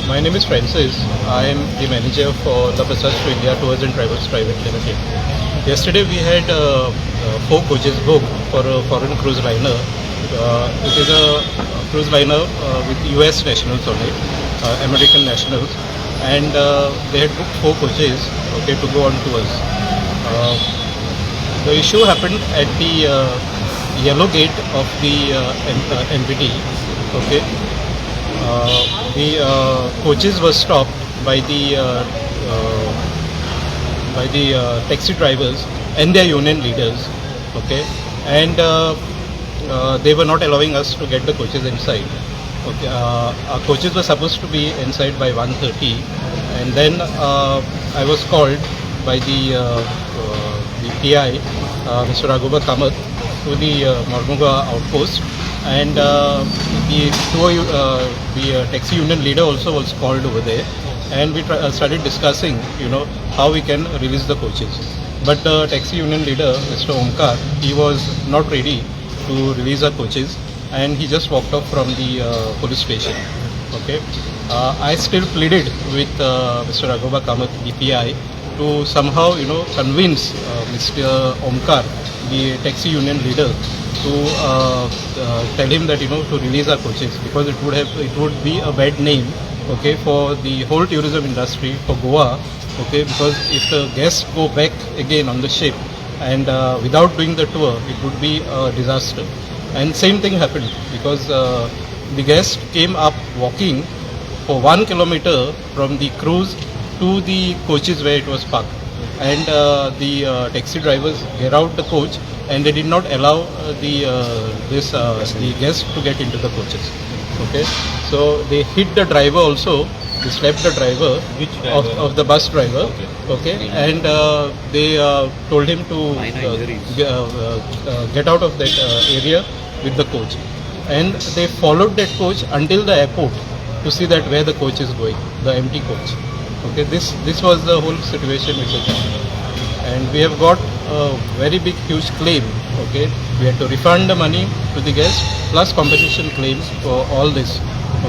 My name is Francis. I am the manager for the Passage to India Tours and Travels Private Limited. Yesterday we had 4 coaches booked for a foreign cruise liner. It is a cruise liner with US nationals on it, American nationals, and they had booked 4 coaches, okay, to go on tours. The issue happened at the yellow gate of the MPT. Okay. The coaches were stopped by the taxi drivers and their union leaders, okay, and they were not allowing us to get the coaches inside. Okay, our coaches were supposed to be inside by 1:30, and then I was called by the PI, Mr. Kamath, to the Mormugao outpost, and the taxi union leader also was called over there, and we started discussing, how we can release the coaches. But the taxi union leader, Mr. Omkar, he was not ready to release our coaches, and he just walked off from the police station. Okay, I still pleaded with Mr. Kamath, the PI, to somehow, convince Mr. Omkar, the taxi union leader, to tell him that, to release our coaches, because it would be a bad name, okay, for the whole tourism industry, for Goa, okay, because if the guests go back again on the ship and without doing the tour, it would be a disaster. And same thing happened, because the guests came up walking for 1 kilometer from the cruise to the coaches where it was parked, and the taxi drivers get out the coach, and they did not allow the guests to get into the coaches. Okay, so they hit the driver also. They slapped the driver, of the bus driver. Okay, and they told him to get out of that area with the coach, and they followed that coach until the airport to see that where the coach is going, the empty coach. Okay, this was the whole situation which has happened, and we have got a very big, huge claim. Okay, we had to refund the money to the guests plus compensation claims for all this.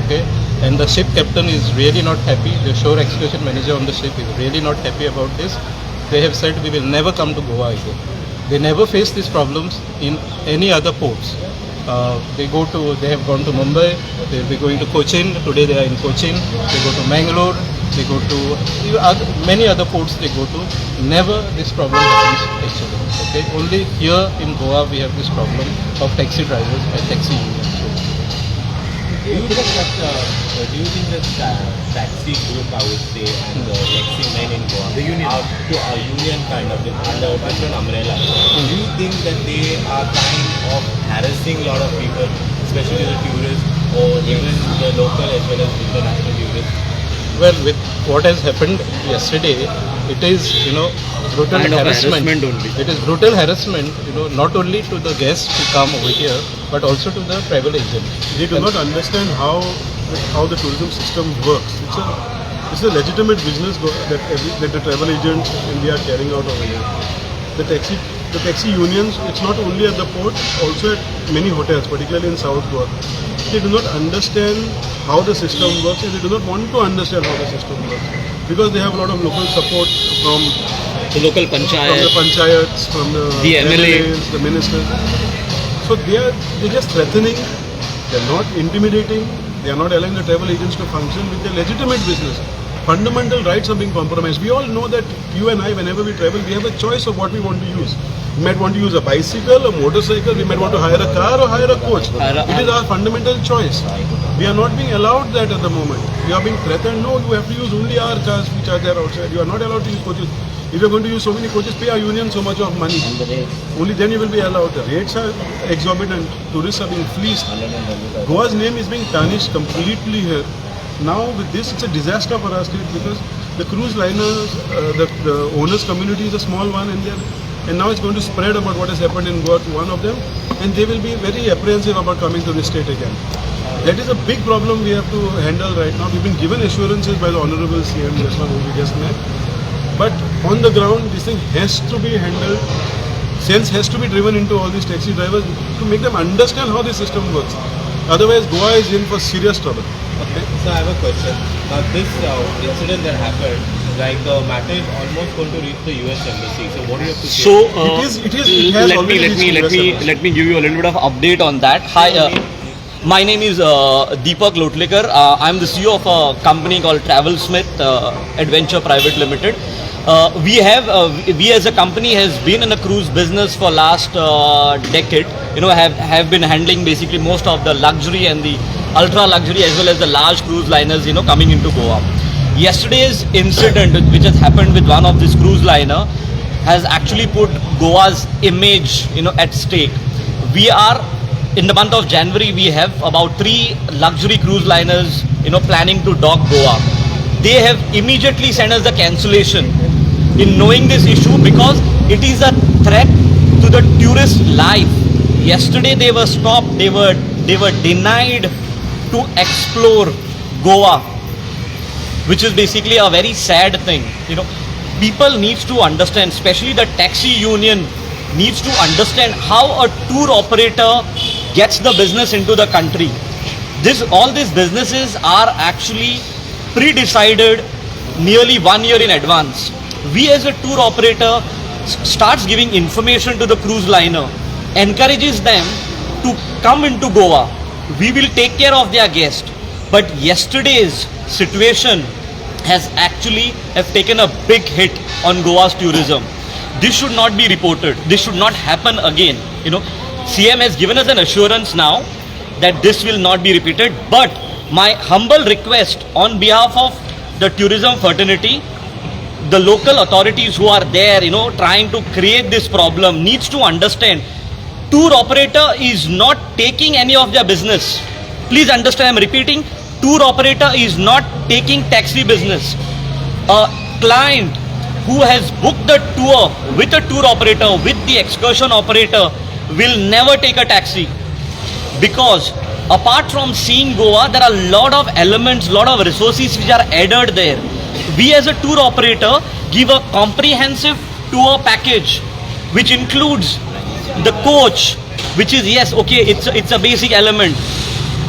Okay, and the ship captain is really not happy. The shore excursion manager on the ship is really not happy about this. They have said we will never come to Goa again. They never face these problems in any other ports. They have gone to Mumbai, they will be going to Cochin, today they are in Cochin, they go to Mangalore, they go to many other ports they go to. Never this problem happens actually. Okay, only here in Goa we have this problem of taxi drivers and taxi unions. Do you think that taxi group, I would say, and the taxi men in Goa, the union, are to a union kind of under different umbrella? Do you think that they are kind of harassing a lot of people, especially the tourists or even the local as well as international tourists? Well, with what has happened yesterday, it is, brutal harassment only. It is brutal harassment, not only to the guests who come over here, but also to the travel agent. They do not understand how the tourism system works. It's a legitimate business that the travel agents in India are carrying out over here. The taxi unions, it's not only at the port, also at many hotels, particularly in South Goa. They do not understand how the system works, and they do not want to understand how the system works, because they have a lot of local support from the local panchayats, from the MLAs, the ministers. So they're just threatening. They're not intimidating. They are not allowing the travel agents to function with their legitimate business. Fundamental rights are being compromised. We all know that you and I, whenever we travel, we have a choice of what we want to use. We might want to use a bicycle, a motorcycle, we might want to hire a car or hire a coach. It is our fundamental choice. We are not being allowed that at the moment. We are being threatened, no, you have to use only our cars which are there outside. You are not allowed to use coaches. If you are going to use so many coaches, pay our union so much of money. Only then you will be allowed. The rates are exorbitant. Tourists are being fleeced. Goa's name is being tarnished completely here. Now with this, it's a disaster for our state, because the cruise liners, the owners community is a small one, and now it's going to spread about what has happened in Goa to one of them, and they will be very apprehensive about coming to this state again. That is a big problem we have to handle right now. We've been given assurances by the Honorable CM, just one who we just met. But on the ground, this thing has to be handled. Sense has to be driven into all these taxi drivers to make them understand how the system works. Otherwise, Goa is in for serious trouble. Okay. So I have a question. Now this incident that happened, like the matter is almost going to reach the US embassy. So what do you have to say? So it has already reached let me give you a little bit of update on that. Hi, my name is Deepak Lotlekar. I'm the CEO of a company called Travel Smith Adventure Private Limited. We as a company has been in the cruise business for last decade. You know, have been handling basically most of the luxury and the ultra luxury as well as the large cruise liners, you know, coming into Goa. Yesterday's incident which has happened with one of this cruise liner has actually put Goa's image, you know, at stake. We are in the month of January, we have about 3 luxury cruise liners, you know, planning to dock Goa. They have immediately sent us the cancellation in knowing this issue because it is a threat to the tourist life. Yesterday they were stopped, they were denied to explore Goa, which is basically a very sad thing. You know, people needs to understand, especially the taxi union needs to understand how a tour operator gets the business into the country. All these businesses are actually pre-decided nearly 1 year in advance. We as a tour operator starts giving information to the cruise liner, encourages them to come into Goa. We will take care of their guest. But yesterday's situation has actually taken a big hit on Goa's tourism. This should not be reported. This should not happen again. You know, CM has given us an assurance now that this will not be repeated. But my humble request on behalf of the tourism fraternity, the local authorities who are there, you know, trying to create this problem needs to understand tour operator is not taking any of their business. Please understand, I'm repeating, tour operator is not taking taxi business. A client who has booked the tour with a tour operator, with the excursion operator, will never take a taxi. Because apart from seeing Goa, there are a lot of elements, lot of resources which are added there. We as a tour operator give a comprehensive tour package which includes the coach, which is, yes, okay, it's a basic element.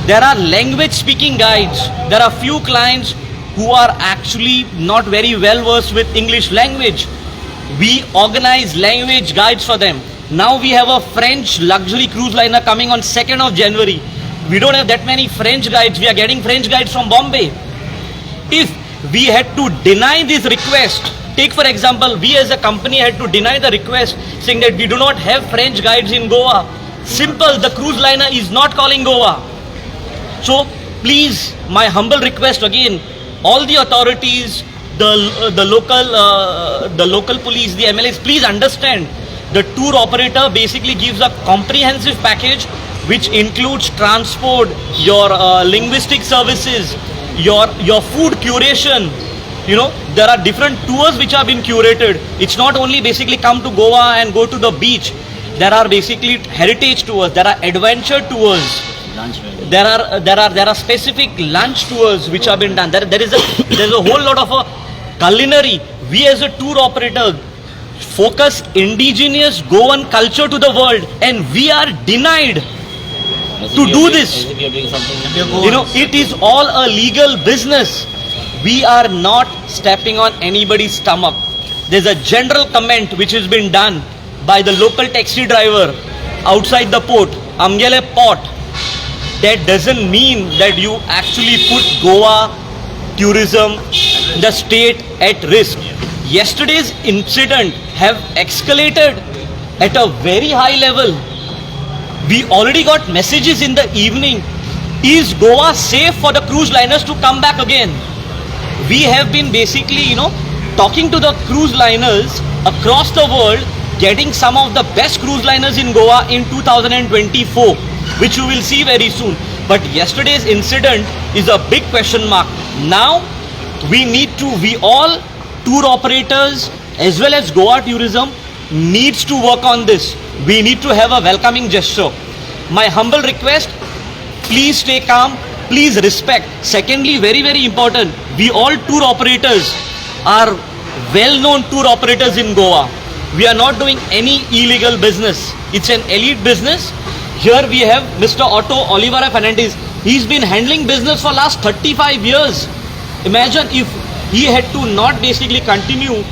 There are language speaking guides. There are few clients who are actually not very well versed with English language. We organize language guides for them. Now we have a French luxury cruise liner coming on 2nd of January. We don't have that many French guides. We are getting French guides from Bombay. If we had to deny this request, take for example, we as a company had to deny the request saying that we do not have French guides in Goa. Simple, the cruise liner is not calling Goa. So please, my humble request again, all the authorities, the local police, the MLAs, please understand, the tour operator basically gives a comprehensive package which includes transport, your linguistic services, your food curation. You know, there are different tours which have been curated. It's not only basically come to Goa and go to the beach. There are basically heritage tours, there are adventure tours. There are specific lunch tours which have been done. There's a whole lot of a culinary. We as a tour operator focus indigenous Goan culture to the world, and we are denied to do this. You know, it is all a legal business. We are not stepping on anybody's stomach. There's a general comment which has been done by the local taxi driver outside the port, Amgele port. That doesn't mean that you actually put Goa tourism, the state at risk. Yesterday's incident have escalated at a very high level. We already got messages in the evening. Is Goa safe for the cruise liners to come back again? We have been basically, you know, talking to the cruise liners across the world, getting some of the best cruise liners in Goa in 2024, which you will see very soon. But yesterday's incident is a big question mark. Now, we all tour operators as well as Goa tourism needs to work on this. We need to have a welcoming gesture. My humble request, please stay calm, please respect. Secondly, very, very important, we all tour operators are well-known tour operators in Goa. We are not doing any illegal business. It's an elite business. Here we have Mr. Otto Olivera Fernandez. He's been handling business for last 35 years. Imagine if he had to not basically continue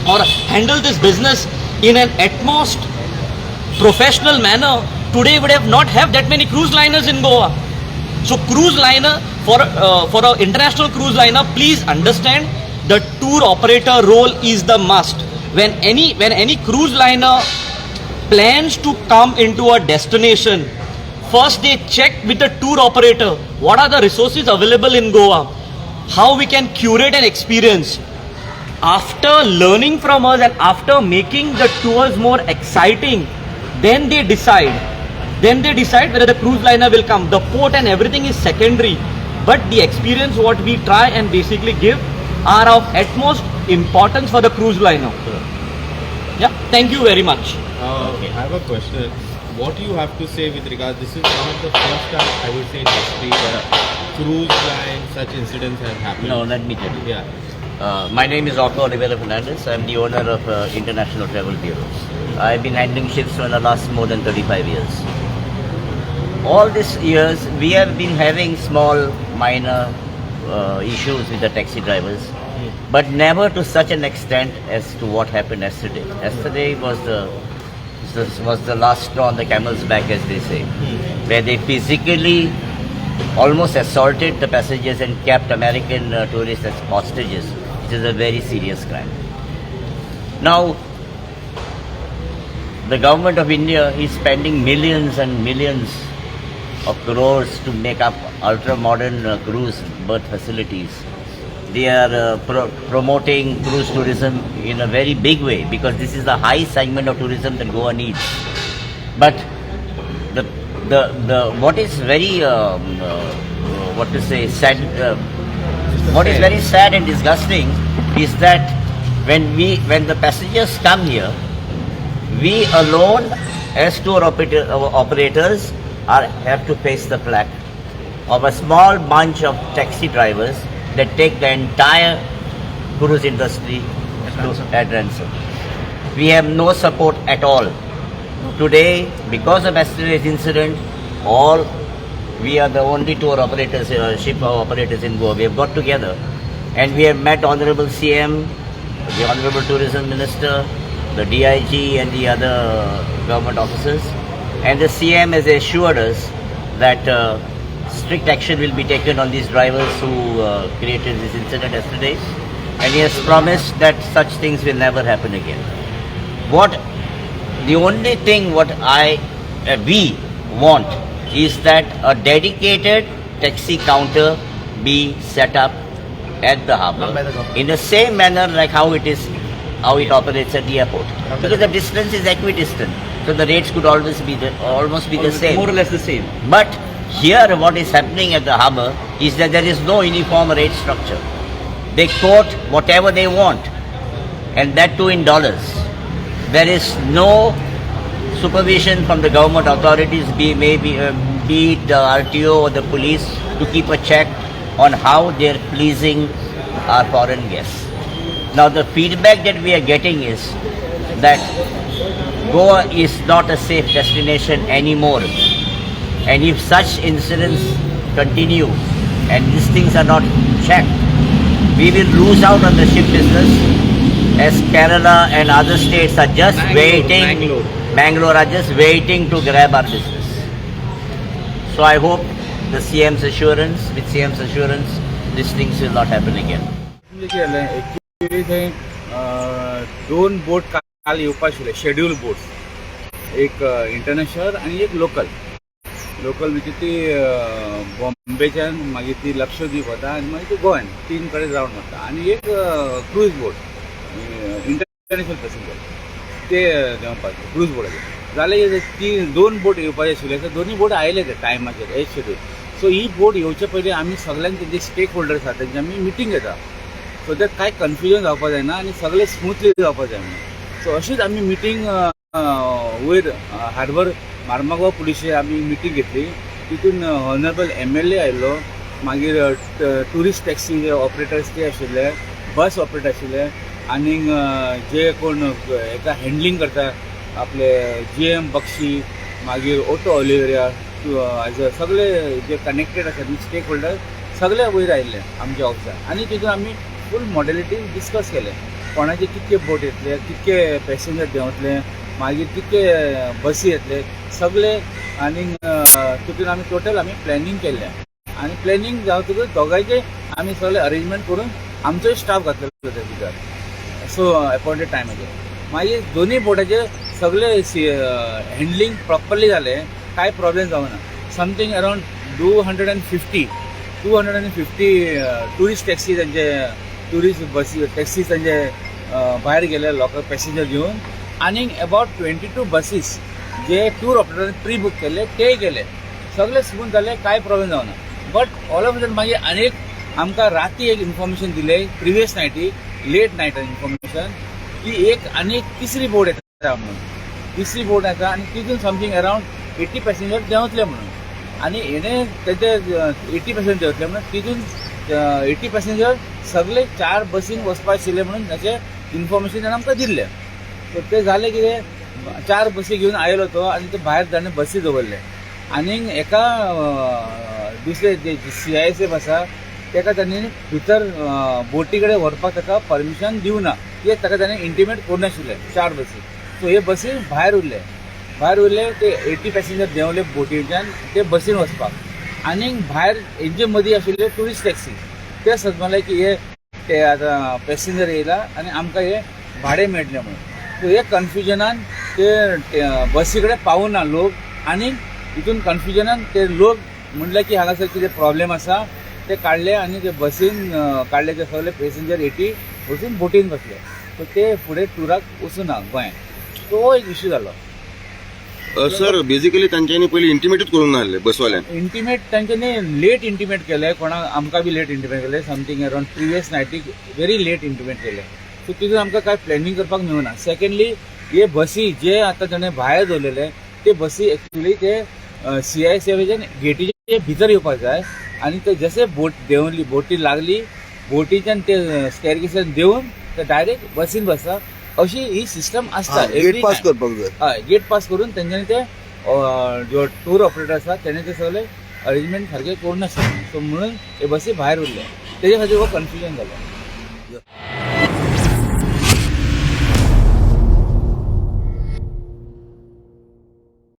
or handle this business in an utmost professional manner, today would have not have that many cruise liners in Goa. So cruise liner, for an international cruise liner, please understand the tour operator role is the must. When any cruise liner plans to come into a destination, first they check with the tour operator what are the resources available in Goa, how we can curate an experience. After learning from us and after making the tours more exciting, then they decide whether the cruise liner will come. The port and everything is secondary, but the experience what we try and basically give are of utmost importance for the cruise liner. Yeah, thank you very much. I have a question. What you have to say with regard, this is one of the first time I would say in history where cruise line such incidents have happened. No, let me tell you. Yeah. My name is Otto Oliveira Fernandez. I'm the owner of International Travel Bureau. I've been handling ships for the last more than 35 years. All these years, we have been having small, minor issues with the taxi drivers, but never to such an extent as to what happened yesterday. Yesterday was the last straw on the camel's back, as they say, where they physically almost assaulted the passengers and kept American tourists as hostages, which is a very serious crime. Now, the government of India is spending millions and millions of crores to make up ultra-modern cruise berth facilities. They are promoting cruise tourism in a very big way because this is the high segment of tourism that Goa needs. But what is very what is very sad and disgusting is that when the passengers come here, we alone as tour operators have to face the flag of a small bunch of taxi drivers that take the entire cruise industry at ransom. We have no support at all. Today, because of yesterday's incident, we are the only tour operators, ship operators in Goa. We have got together and we have met Honorable CM, the Honorable Tourism Minister, the DIG and the other government officers. And the CM has assured us that strict action will be taken on these drivers who created this incident yesterday. And he has promised that such things will never happen again. The only thing we want is that a dedicated taxi counter be set up at the harbour in the same manner like how it operates at the airport. Because the distance is equidistant, so the rates could almost be the same. More or less the same. But here what is happening at the harbour is that there is no uniform rate structure. They quote whatever they want, and that too in dollars. There is no supervision from the government authorities, be it the RTO or the police, to keep a check on how they are pleasing our foreign guests. Now the feedback that we are getting is that Goa is not a safe destination anymore. And if such incidents continue and these things are not checked, we will lose out on the ship business, as Kerala and other states are just Bangalore are just waiting to grab our business. So I hope with CM's assurance, these things will not happen again. दोन boat काल येवपा आशिल्ले schedule boats, एक international आणि एक local म्हणजे ती बॉम्बेच्यान मागीर ती लक्षद्वीप वता आनी मागीर ती गोंयान 3 कडेन रावंड मारता, आनी एक क्रूज बोट इंटरनॅशनल पॅसेंजर ते देंवपाचे क्रूज बोटाचेर जाले. ती 2 बोट येवपाचे आशिल्ले, दोनूय बोट आयले ते टायमाचेर एज शेड्यूल. सो ही बोट येवचे पयलीं आमी सगळ्यांक तेजे स्टेक होल्डर्स आसा तेंची आमी मिटींग घेता, सो दॅट कांय कन्फ्युजन जावपा जायना आनी सगळें स्मुथली जावपा जाय म्हणून. सो अशीच आमी मिटींग वयर हार्बर मार्मागांव पुलिशेर आमी मिटींग घेतली. तितून ऑनरेबल MLA आयिल्लो, मागीर टुरिस्ट टॅक्सी ऑपरेटर्स ते आशिल्ले, बस ऑपरेटर आशिल्ले, आनीक जे कोण हेका हँडलींग करता आपले GM बक्षी, मागीर ऑटो ऑलिव्हेरा, एज अ सगळे जे कनेक्टेड आसात स्टेक होल्डर सगळे वयर आयिल्ले आमच्या ऑफिसात आनी तितून आमी फूल मॉडेलिटी डिस्कस केले कोणाचे कितके बोट येतले कितके पॅसेंजर देंवतले मागीर कितके बसी येतले सगळे आनी तितून आमी टोटल आमी प्लॅनिंग केल्लें आनी प्लॅनिंग जावतकच दोगांयचे आमी सगळे अरेंजमेंट करून आमचोय स्टाफ घातलेलो ते भितर सो अपॉइंटेड टायमाचेर मागीर दोनूय बोटाचे सगळे हँडलिंग प्रॉपरली जालें कांय प्रॉब्लेम जावना समथींग अरावंड 250 टुरिस्ट टॅक्सी तांचे टुरिस्ट बसी टॅक्सी तांचे भायर गेले लोकल पॅसेंजर घेवन आनीक अबावट 22 बसीस जे टूर ऑपरेटरान प्री बूक केले ते गेले सगळे स्मूथ जाले कांय प्रॉब्लेम जावना बट ऑल ऑफ सडन मागीर आनीक आमकां राती एक इन्फॉर्मेशन दिले प्रिवियस नायटीक लेट नायट इन्फॉर्मेशन की एक आनीक तिसरी बोट येता म्हणून तिसरी बोट येता आनी तितून समथींग अरावंड 80 पॅसेंजर देंवतले म्हणून आनी हेणे तेचे 80 पॅसेंजर देंवतले म्हणून तितून 80 पॅसेंजर सगळे 4 बसीन वचपाक आशिल्ले म्हणून ताचें इन्फॉर्मेशन आमकां दिल्लें सो ते जालें कितें 4 बसी घेवन आयलो तो आनी ते भायर ताणें बसी दवरले आनीक एका दुसरे जे CISF आसा ताका तांणी भितर बोटी कडेन व्हरपाक ताका परमिशन दिवना कित्याक ताका ताणें इंटिमेट करुनाशिल्लें 4 बसी सो हे बसी भायर उरले ते 80 पॅसेंजर देंवले बोटीच्यान ते बसीन वचपाक आनीक भायर हेंचे मदीं आशिल्ले टुरिस्ट टॅक्सी ते सजमले की हे आतां पॅसेंजर येयला आनी आमकां हे भाडें मेळटलें म्हणून सो हे कन्फ्युजनान ते बसी कडेन पावूना लोक आनीक हितून कन्फ्युजनान ते लोक म्हणले की हांगासर कितें प्रॉब्लेम आसा ते काडले आनी ते बसीन काडले ते सगळे पॅसेंजर 80 वचून बोटीन बसले सो ते फुडें टुराक वचूना गोंयांत तो एक इश्यू जालो सर बेसिकली तांच्यांनी पयलीं इंटिमेटूच करूंक ना आहलें बसवाल्यांक इंटिमेट तांच्यांनी लेट इंटिमेट केलें कोणाक आमकां बी लेट इंटिमेट केलें समथींग अरावंड प्रिवियस नायटीक व्हेरी लेट इंटिमेट केलें सो तितून आमकां कांय प्लॅनिंग करपाक मेळूना सेकंडली हे बसी जे आतां ताणें भायर दवरलेले ते बसी एक्चुली ते CISFच्यान गेटीचे भितर येवपाक जाय आनी ते जशे बोट देंवली बोटी लागली बोटीच्यान ते स्टेरकेसान देंवन ते डायरेक्ट बसीन बसता अशी ही सिस्टम आसता गेट पास करपाक जाय हय गेट पास करून तेंच्यांनी ते जो टूर ऑपरेटर आसा तेणे ते सगळे अरेंजमेंट सारके करूं नाशिल्ले सो म्हणून हे बसी भायर उरले तेजे खातीर हो कन्फ्युजन जालो